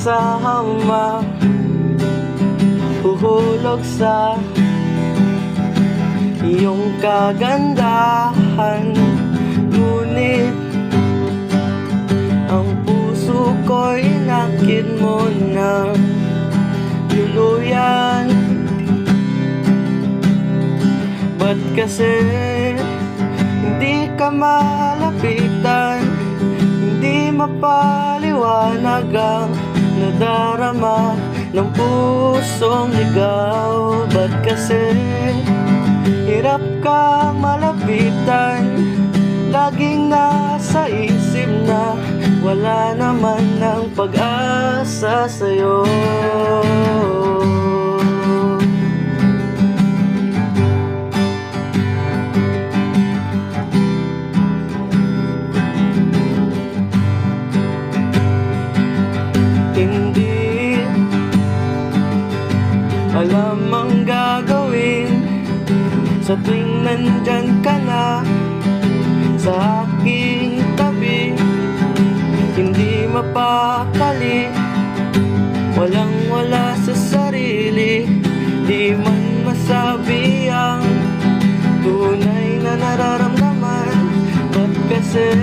sa hamak, huhulog sa iyong kagandahan. Ngunit ang puso ko'y inakit mo na luluyan. Ba't kasi hindi ka malapitan, hindi mapaliwanag ang nadarama ng pusong ligaw? Ba't kasi hirap ka malapitan, laging nasa isip na wala naman ng pag-asa sa'yo? Hindi alam ang gagawin sa tuwing nandyan ka na sa aking tabi. Hindi mapakali, walang wala sa sarili, di man masabi ang tunay na nararamdaman. Ba't kasi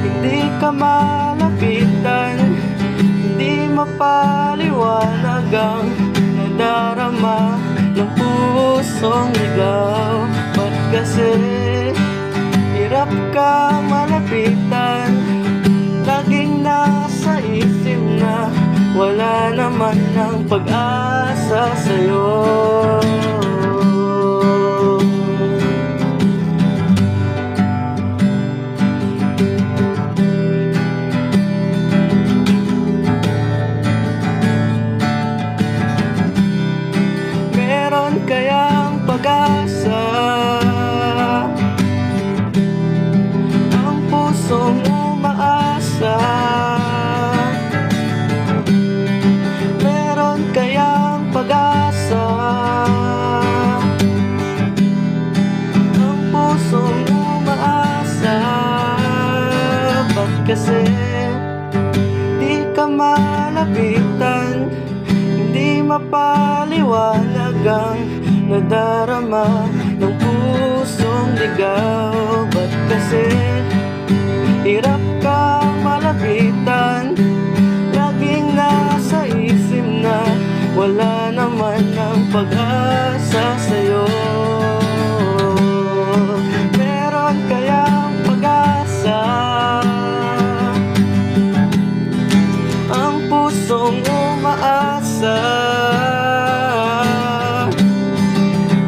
hindi ka malapitan, hindi mapaliwanag ang nadarama ng pusong ligaw? Ba't kasi hirap ka malapitan, laging nasa isip na wala naman ng pag-asa sa'yo? Meron kayang pag-asa ang pusong umaasa? Meron kayang pag-asa ang pusong umaasa? Ba't kasi di ka malapitan, hindi mapaliwanag ang nadarama ng pusong ligaw? Ba't kasi hirap kang malapitan, laging nasa isip na wala naman ng pag-asa sa'yo? Meron kayang pag-asa ang pusong umaasa?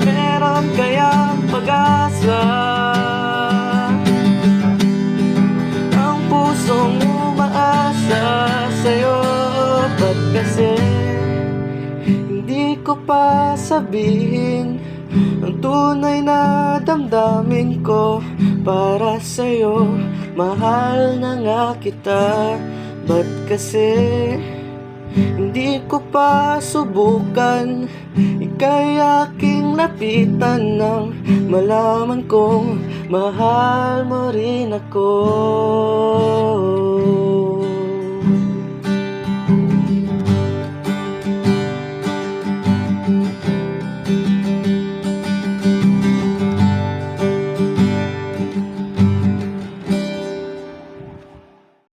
Meron kayang pag-asa ang pusong umaasa sa'yo? Ba't kasi hindi ko pa sabihin ang tunay na damdamin ko para sa'yo? Mahal na nga kita. Ba't kasi hindi ko pa subukan ika'y aking lapitan nang malaman kong mahal mo rin ako?